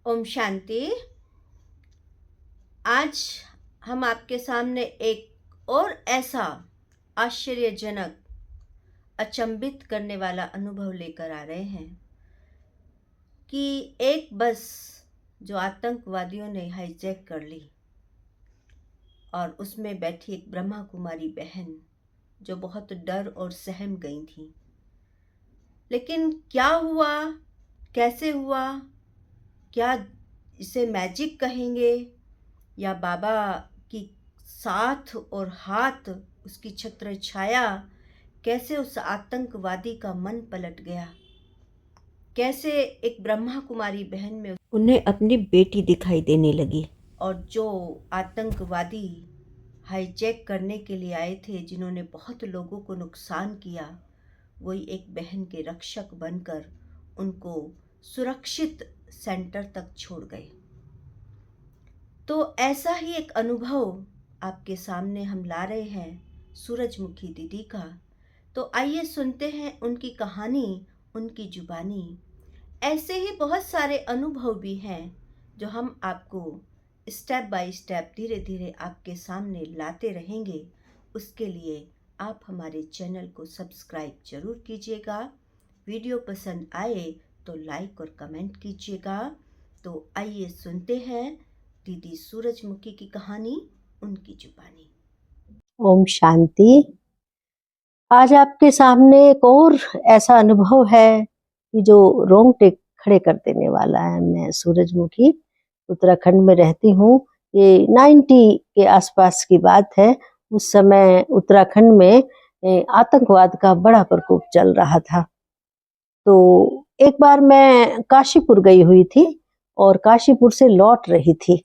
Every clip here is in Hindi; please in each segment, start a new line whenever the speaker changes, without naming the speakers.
ओम शांति। आज हम आपके सामने एक और ऐसा आश्चर्यजनक, अचंभित करने वाला अनुभव लेकर आ रहे हैं कि एक बस जो आतंकवादियों ने हाईजैक कर ली और उसमें बैठी एक ब्रह्मा कुमारी बहन जो बहुत डर और सहम गई थी। लेकिन क्या हुआ, कैसे हुआ, क्या इसे मैजिक कहेंगे या बाबा की साथ और हाथ, उसकी छत्र छाया, कैसे उस आतंकवादी का मन पलट गया, कैसे एक ब्रह्मा कुमारी बहन में उन्हें अपनी बेटी दिखाई देने लगी। और जो आतंकवादी हाईजैक करने के लिए आए थे, जिन्होंने बहुत लोगों को नुकसान किया, वही एक बहन के रक्षक बनकर उनको सुरक्षित सेंटर तक छोड़ गए। तो ऐसा ही एक अनुभव आपके सामने हम ला रहे हैं सूरजमुखी दीदी का। तो आइए सुनते हैं उनकी कहानी, उनकी जुबानी। ऐसे ही बहुत सारे अनुभव भी हैं जो हम आपको स्टेप बाय स्टेप, धीरे धीरे आपके सामने लाते रहेंगे। उसके लिए आप हमारे चैनल को सब्सक्राइब जरूर कीजिएगा। वीडियो पसंद आए तो लाइक और कमेंट कीजिएगा। तो आइए सुनते हैं दीदी सूरजमुखी की कहानी, उनकी जुबानी।
ओम शांति। आज आपके सामने एक और ऐसा अनुभव है कि जो रोंगटे खड़े कर देने वाला है। मैं सूरजमुखी उत्तराखंड में रहती हूँ। ये 90 के आसपास की बात है। उस समय उत्तराखंड में आतंकवाद का बड़ा प्रकोप चल रहा था। तो एक बार मैं काशीपुर गई हुई थी और काशीपुर से लौट रही थी,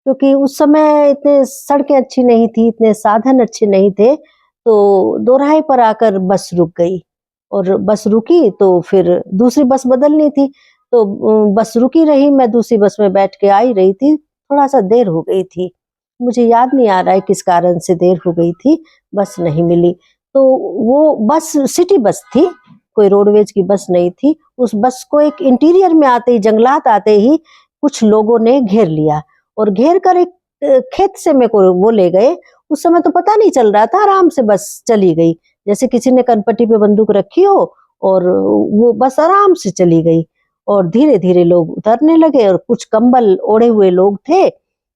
क्योंकि उस समय इतने सड़कें अच्छी नहीं थी, इतने साधन अच्छे नहीं थे। तो दोराहे पर आकर बस रुक गई और बस रुकी तो फिर दूसरी बस बदलनी थी। तो बस रुकी रही, मैं दूसरी बस में बैठ के आई रही थी। थोड़ा सा देर हो गई थी, मुझे याद नहीं आ रहा है किस कारण से देर हो गई थी, बस नहीं मिली। तो वो बस सिटी बस थी, कोई रोडवेज की बस नहीं थी। उस बस को एक इंटीरियर में आते ही, जंगलात आते ही कुछ लोगों ने घेर लिया और घेर कर एक खेत से मेरे को वो ले गए। उस समय तो पता नहीं चल रहा था, आराम से बस चली गई, जैसे किसी ने कनपट्टी पे बंदूक रखी हो और वो बस आराम से चली गई। और धीरे धीरे लोग उतरने लगे और कुछ कंबल ओढ़े हुए लोग थे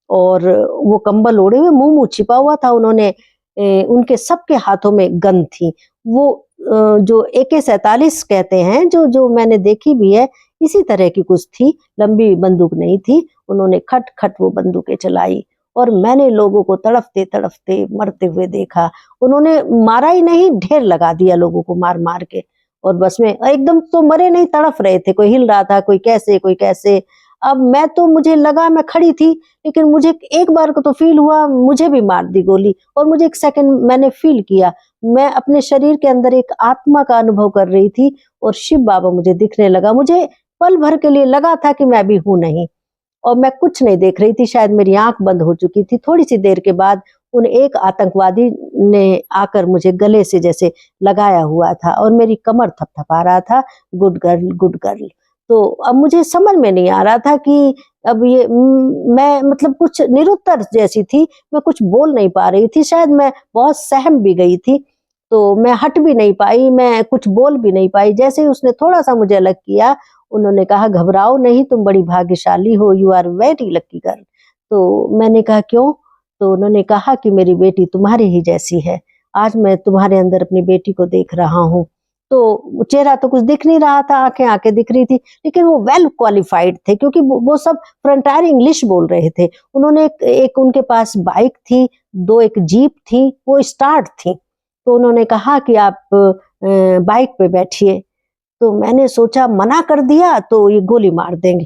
और वो कंबल ओढ़े हुए, मुंह मुंह छिपा हुआ था उन्होंने। उनके सबके हाथों में गन थी। वो जो AK-47 कहते हैं, जो जो मैंने देखी भी है, इसी तरह की कुछ थी, लंबी बंदूक नहीं थी। उन्होंने खट खट वो बंदूकें चलाई और मैंने लोगों को तड़पते तड़पते मरते हुए देखा। उन्होंने मारा ही नहीं, ढेर लगा दिया लोगों को मार मार के। और बस में एकदम तो मरे नहीं, तड़प रहे थे, कोई हिल रहा था, कोई कैसे कोई कैसे। अब मैं तो, मुझे लगा, मैं खड़ी थी, लेकिन मुझे एक बार को तो फील हुआ मुझे भी मार दी गोली। और मुझे एक सेकंड मैंने फील किया, मैं अपने शरीर के अंदर एक आत्मा का अनुभव कर रही थी और शिव बाबा मुझे दिखने लगा। मुझे पल भर के लिए लगा था कि मैं भी हूं नहीं, और मैं कुछ नहीं देख रही थी, शायद मेरी आंख बंद हो चुकी थी। थोड़ी सी देर के बाद उन एक आतंकवादी ने आकर मुझे गले से जैसे लगाया हुआ था और मेरी कमर थपथपा रहा था, गुड गर्ल गुड गर्ल। तो अब मुझे समझ में नहीं आ रहा था कि अब ये मैं मतलब कुछ निरुत्तर जैसी थी, मैं कुछ बोल नहीं पा रही थी, शायद मैं बहुत सहम भी गई थी। तो मैं हट भी नहीं पाई, मैं कुछ बोल भी नहीं पाई। जैसे ही उसने थोड़ा सा मुझे अलग किया, उन्होंने कहा, घबराओ नहीं, तुम बड़ी भाग्यशाली हो, you are very lucky girl. तो मैंने कहा क्यों? तो उन्होंने कहा कि मेरी बेटी तुम्हारी ही जैसी है, आज मैं तुम्हारे अंदर अपनी बेटी को देख रहा हूँ। तो चेहरा तो कुछ दिख नहीं रहा था, आंखें आंखें दिख रही थी, लेकिन वो वेल क्वालिफाइड थे, क्योंकि वो सब फ्रंटायर इंग्लिश बोल रहे थे। उन्होंने एक उनके पास बाइक थी, दो एक जीप थी, वो स्टार्ट थी। तो उन्होंने कहा कि आप बाइक पे बैठिए। तो मैंने सोचा मना कर दिया तो ये गोली मार देंगे।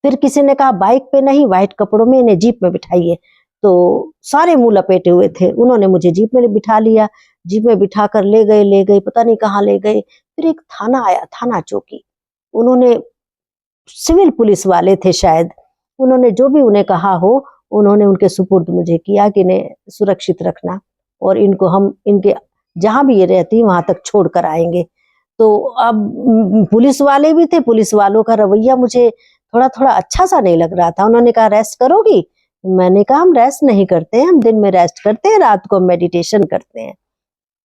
फिर किसी ने कहा बाइक पे नहीं, व्हाइट कपड़ों में इन्हें जीप में बिठाइए। तो सारे मुंह लपेटे हुए थे, उन्होंने मुझे जीप में बिठा लिया। जीप में बिठा कर ले गए, पता नहीं कहाँ ले गए। फिर एक थाना आया, थाना चौकी। उन्होंने, सिविल पुलिस वाले थे शायद, उन्होंने जो भी उन्हें कहा हो, उन्होंने उनके सुपुर्द मुझे किया कि इन्हें सुरक्षित रखना और इनको हम इनके जहां भी ये रहती वहां तक छोड़ कर आएंगे। तो अब पुलिस वाले भी थे, पुलिस वालों का रवैया मुझे थोड़ा-थोड़ा अच्छा सा नहीं लग रहा था। उन्होंने कहा रेस्ट करोगी? मैंने कहा हम रेस्ट नहीं करते हैं, हम दिन में रेस्ट करते हैं, रात को मेडिटेशन करते हैं।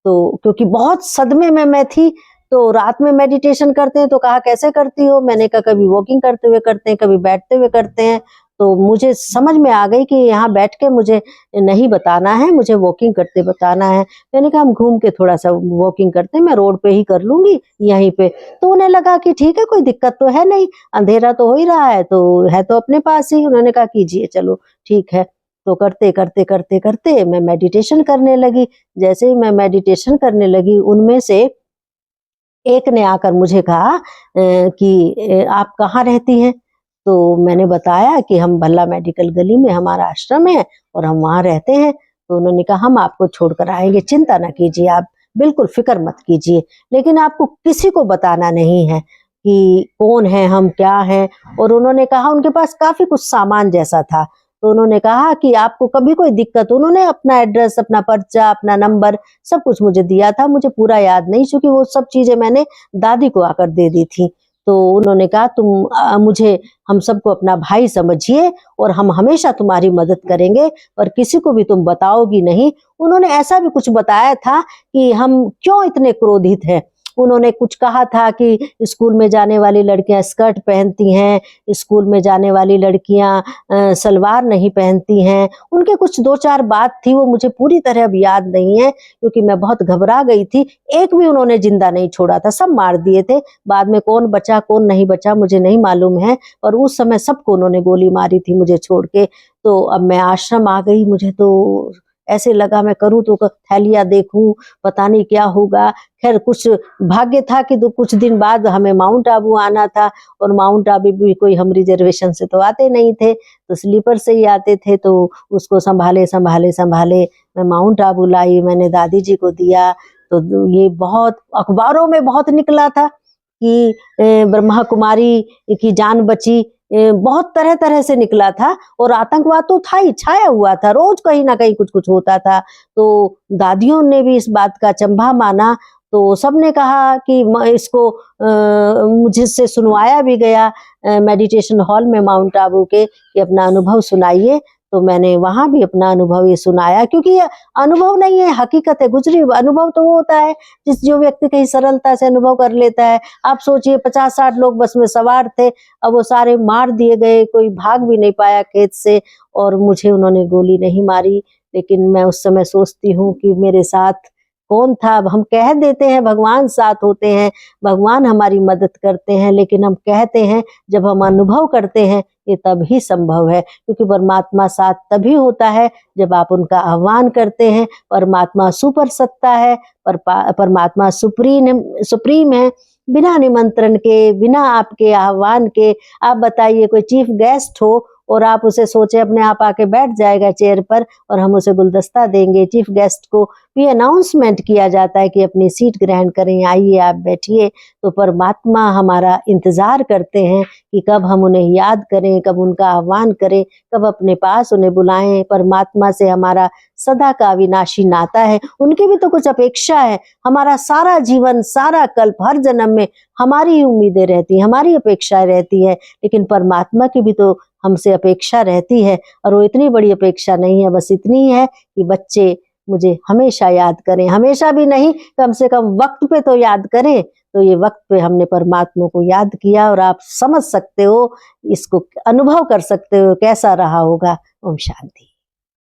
तो क्योंकि बहुत सदमे में मैं थी, तो रात में मेडिटेशन करते हैं, तो कहा कैसे करती हो? मैंने कहा कभी वॉकिंग करते हुए करते हैं, कभी बैठते हुए करते हैं। तो मुझे समझ में आ गई कि यहाँ बैठ के मुझे नहीं बताना है, मुझे वॉकिंग करते बताना है। मैंने कहा हम घूम के थोड़ा-सा वॉकिंग करते हैं, मैं रोड पे ही कर लूँगी यहीं पे। तो उन्हें लगा कि ठीक है, कोई दिक्कत तो है नहीं, अंधेरा तो हो ही रहा है, तो है तो अपने पास ही। उन्होंने कहा कीजिए, चलो ठीक है। तो करते मैं मेडिटेशन करने लगी। जैसे ही मैं मेडिटेशन करने लगी, उनमें से एक ने आकर मुझे कहा कि आप कहाँ रहती हैं? तो मैंने बताया कि हम भल्ला मेडिकल गली में हमारा आश्रम है और हम वहाँ रहते हैं। तो उन्होंने कहा हम आपको छोड़कर आएँगे, चिंता ना कीजिए आप, बिल्कुल फ़िक्र मत कीजिए। लेकिन आपको किसी को बताना नहीं है कि कौन हैं हम, क्या हैं? और उन्होंने कहा उनके पास काफ़ी कुछ सामान जैसा था। तो उन्होंने कहा कि आपको कभी कोई दिक्कत, उन्होंने अपना एड्रेस, अपना पर्चा, अपना नंबर सब कुछ मुझे दिया था। मुझे पूरा याद नहीं, चूँकि वो सब चीज़ें मैंने दादी को आकर दे दी थी। तो उन्होंने कहा तुम मुझे, हम सबको अपना भाई समझिए और हम हमेशा तुम्हारी मदद करेंगे और किसी को भी तुम बताओगी नहीं। उन्होंने ऐसा भी कुछ बताया था कि हम क्यों इतने क्रोधित हैं। उन्होंने कुछ कहा था कि स्कूल में जाने वाली लड़कियाँ स्कर्ट पहनती हैं, स्कूल में जाने वाली लड़कियाँ सलवार नहीं पहनती हैं। उनके कुछ 2-4 बात थी, वो मुझे पूरी तरह अब याद नहीं है क्योंकि मैं बहुत घबरा गई थी। एक भी उन्होंने जिंदा नहीं छोड़ा था, सब मार दिए थे। बाद में कौन बचा कौन नहीं बचा मुझे नहीं मालूम है, और उस समय सबको उन्होंने गोली मारी थी मुझे छोड़ के। तो अब मैं आश्रम आ गई, मुझे तो ऐसे लगा मैं करूँ तो थैलियाँ देखूँ, पता नहीं क्या होगा। खैर कुछ भाग्य था कि कुछ दिन बाद हमें माउंट आबू आना था, और माउंट आबू भी कोई हम रिजर्वेशन से तो आते नहीं थे, तो स्लीपर से ही आते थे। तो उसको संभाले मैं माउंट आबू लाई, मैंने दादी जी को दिया। तो ये बहुत अखबारों में बहुत निकला था कि ब्रह्मा कुमारी की जान बची, बहुत तरह-तरह से निकला था, और आतंकवाद तो था ही, छाया हुआ था, रोज कहीं न कहीं कुछ-कुछ होता था। तो दादियों ने भी इस बात का अचंभा माना, तो सबने कहा कि इसको मुझसे सुनवाया भी गया मेडिटेशन हॉल में माउंट आबू के, कि अपना अनुभव सुनाइए। तो मैंने वहाँ भी अपना अनुभव ये सुनाया, क्योंकि ये अनुभव नहीं है, हकीकत है, गुजरी अनुभव तो वो होता है जो व्यक्ति कहीं सरलता से अनुभव कर लेता है। आप सोचिए 50-60 लोग बस में सवार थे, अब वो सारे मार दिए गए, कोई भाग भी नहीं पाया खेत से, और मुझे उन्होंने गोली नहीं मारी। लेकिन मैं उस समय सोचती हूँ कि मेरे साथ कौन था। अब हम कह देते हैं भगवान साथ होते हैं, भगवान हमारी मदद करते हैं, लेकिन हम कहते हैं, जब हम अनुभव करते हैं ये तब ही संभव है, क्योंकि परमात्मा साथ तभी होता है जब आप उनका आह्वान करते हैं। परमात्मा सुपर सत्ता है, परमात्मा सुप्रीम है, बिना निमंत्रण के, बिना आपके आह्वान के। आप बताइए कोई चीफ गेस्ट हो और आप उसे सोचे अपने आप आके बैठ जाएगा चेयर पर और हम उसे गुलदस्ता देंगे। चीफ गेस्ट को भी अनाउंसमेंट किया जाता है कि अपनी सीट ग्रहण करें, आइए आप बैठिए। तो परमात्मा हमारा इंतजार करते हैं कि कब हम उन्हें याद करें, कब उनका आह्वान करें, कब अपने पास उन्हें बुलाएं। परमात्मा से हमारा सदा का अविनाशी नाता है, उनकी भी तो कुछ अपेक्षा है। हमारा सारा जीवन, सारा कल्प, हर जन्म में हमारी उम्मीदें रहती हैं, हमारी अपेक्षाएं रहती है, लेकिन परमात्मा की भी तो हमसे अपेक्षा रहती है, और वो इतनी बड़ी अपेक्षा नहीं है, बस इतनी है कि बच्चे मुझे हमेशा याद करें, हमेशा भी नहीं, कम से कम वक्त पे तो याद करें। तो ये वक्त पे हमने परमात्मा को याद किया, और आप समझ सकते हो, इसको अनुभव कर सकते हो कैसा रहा होगा। ओम शांति।